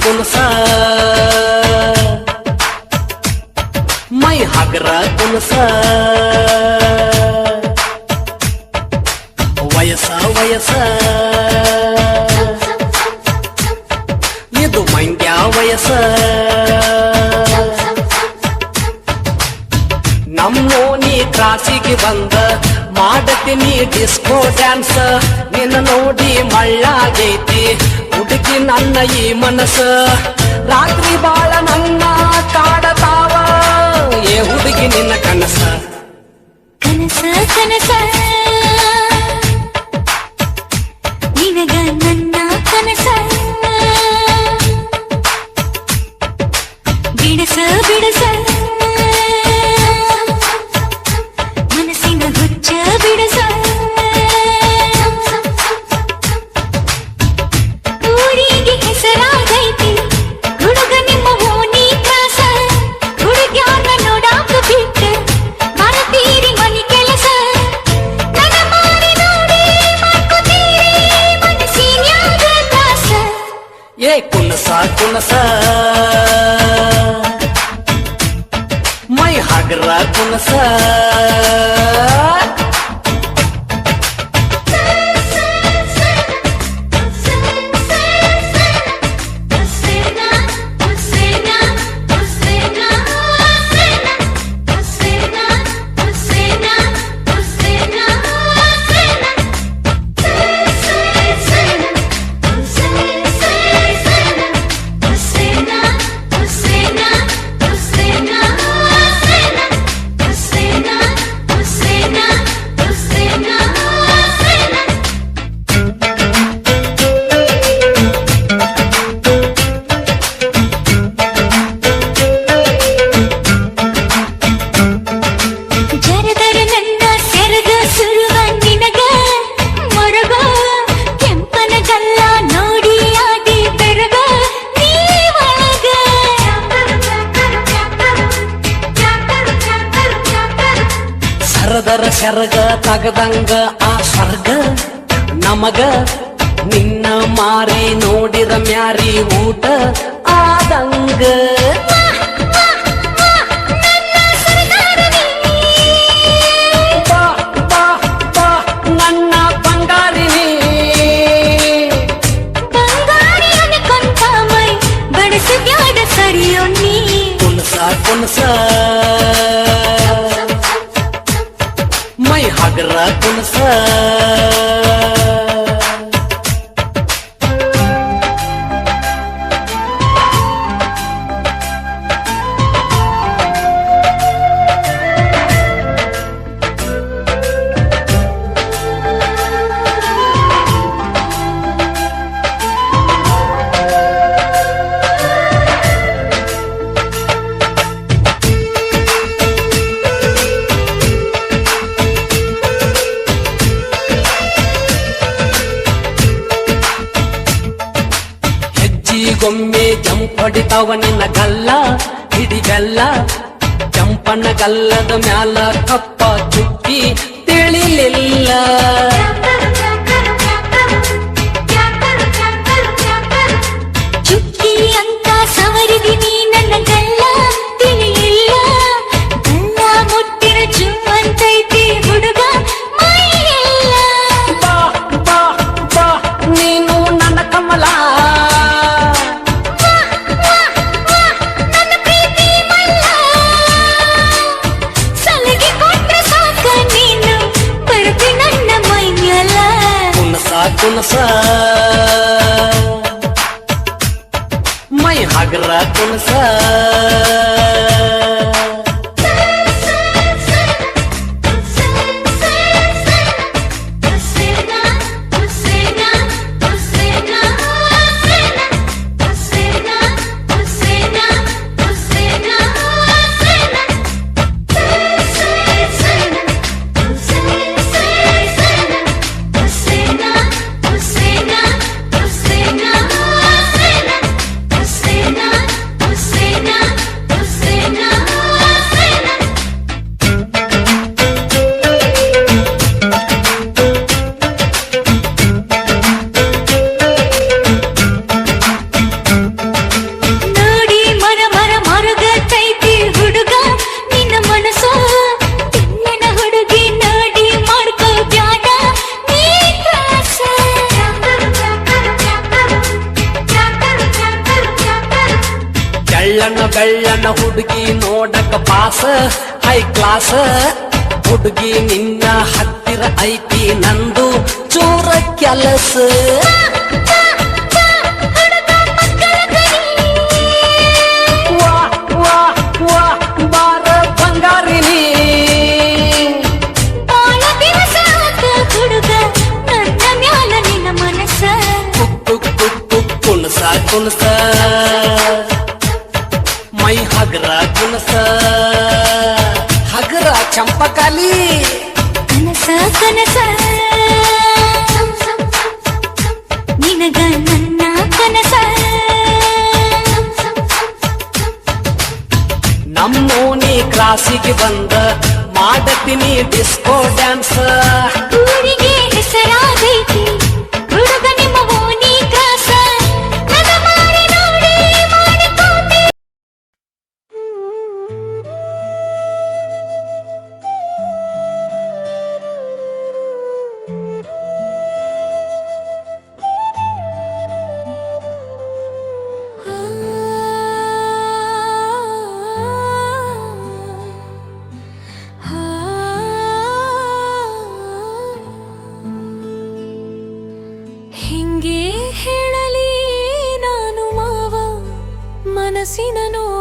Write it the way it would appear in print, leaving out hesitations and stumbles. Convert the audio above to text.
ಕುಣಸ ಮೈ ಹಗರ ಕುಣಸ ವಯಸ್ಸ ವಯಸ್ಸ ಇದು ಮಂಡ್ಯ ವಯಸ್ಸ ನಮ್ಮೋನಿ ಕ್ರಾಸಿಗೆ ಬಂದ ಮಾಡತೀನಿ ಡಿಸ್ಕೋ ಡ್ಯಾನ್ಸ್ ನಿನ್ನ ನೋಡಿ ಮಳ್ಳಾಗೈತಿ ಹುಡುಗಿ ನನ್ನ ಈ ಮನಸ್ಸ ರಾತ್ರಿ ಬಾಳ ನನ್ನ ಕಾಡತಾವ ಏ ಹುಡುಗಿ ನಿನ್ನ ಕನಸ ಕನಸ ಕನಸ ನಿನಗ ನನ್ನ ಕನಸ ಬಿಡಸ ಬಿಡಸ ಮನಸ್ಸಿನ ಹುಚ್ಚ ಬಿಡಸ ಊರಿಗೆ ಹೆಸರಾಗೈತಿ ಹುಡುಗ ನಿಮ್ಮ ಓಣಿ ಕ್ರಾಸ ಹುಡುಗ್ಯಾನ ನೋಡಾಕ ಬಿಟ್ಟ ಭಾರತೀರಿ ಮನಿ ಕೆಲಸ ನನ್ನ ಮಾರಿ ನೋಡಿ ಮಾಡ್ಕೋತೀರಿ ಮನಸ್ಸಿನ್ಯಾಗ ದಾಸ ಏ ಕುಣಸ ಕುಣಸ ಮೈ ಹಗರ ಕುಣಸ ಜರದರ ನನ್ನ ಸೆರಗ ಸುರುವ ನಿನಗ ಮೊರಗ ಕೆಂಪನ ಗಲ್ಲ ನೋಡಿ ಆದಿ ಬೆರಗ ನೀ ಒಳಗ ಸರದರ ಸೆರಗ ತಗದಂಗ ಆ ಸ್ವರ್ಗ ನಮಗ ನಿನ್ನ ಮಾರಿ ನೋಡಿರ ಮ್ಯಾರಿ ಊಟ ಆದಂಗ ಬಾ ಬಾ ಬಾ ನನ್ನ ಬಂಗಾರಿನಿ ಬಂಗಾರಿ ಅನ್ಕೊಂತ ಮೈ ಬಡಸಬ್ಯಾಡ ಸರಿಯೋ ನೀ ಕುಣಸ ಕುಣಸ ಮೈ ಹಗರ ಕುಣಸ ಗೊಮ್ಮೆ ಜಂಪ್ ಹೊಡಿತಾವ ನಿನ್ನ ಗಲ್ಲ ಹಿಡಿಗಲ್ಲ ಜಂಪನ ಗಲ್ಲದ ಮ್ಯಾಲ ಕಪ್ಪ ಚುಕ್ಕಿ ತಿಳಿಲಿಲ್ಲ ಚುಕ್ಕಿ ಅಂತ ಸವರಿದಿನಿ ನನ್ನ ಗಲ್ಲ ತಿಳಿಯಿಲ್ಲ ಗಲ್ಲ ಮುಟ್ಟಿನ ಜುಮ್ಮಂತೈತಿ ಹುಡುಗ ಮೈಯೆಲ್ಲ ಬಾ ಬಾ ಬಾ ನೀನು ನನ್ನ ಕಮಲ ನನ್ನ ಪ್ರೀತಿ ಮಲ್ಲ ಸಲಗಿ ಕೊಟ್ರೆ ಸಾಕ ನೀನು ಬರ್ತಿ ನನ್ನ ಮೈಯಲ್ಲ ಕುಣಸ ಕುಣಸ ಮೈ ಹಗರ ಕುಣಸ ಕಳ್ಳನ ಹುಡುಗಿ ನೋಡಕ ಪಾಸ ಹೈ ಕ್ಲಾಸ್ ಹುಡುಗಿ ನಿನ್ನ ಹತ್ತಿರ ಐತಿ ನಂದು ಚೂರ ಕೆಲಸ ವಾ ವಾ ವಾ ಬಾರ ಬಂಗಾರಿನಿ ಬಾಳ ದಿವಸ ಆತ ಹುಡುಗ ನನ್ನ ಮ್ಯಾಲ ನಿನ್ನ ಮನಸ್ಸ ಕುಕ್ ಕುಕ್ ಕುಕ್ ಕುಣಸ ಕುಣಸ ಮೈ ಹಗರ ಕುಣಸ ಹಗರ ಚಂಪಕಾಲಿ ಕನಸ ಕನಸ ನಿನಗ ನನ್ನ ಕನಸ ನಮ್ಮೋನಿ ಕ್ರಾಸಿಗೆ ಬಂದ ಮಾಡತೀನಿ ಡಿಸ್ಕೋ ಡ್ಯಾನ್ಸ್ ಊರಿಗೆ ಹೆಸರಾಗೈತಿ ಹುಡುಗ ನಿಮ್ಮ ಓಣಿ ಕ್ರಾಸ ನನ್ನ ಮಾರಿ ನೋಡಿ ಮಾಡಿಕೊಂಡೆ ಹಿಂಗೆ ಹೇಳಲಿ ನಾನು ಮಾವ ಮನಸ್ಸಿನ ನೋವ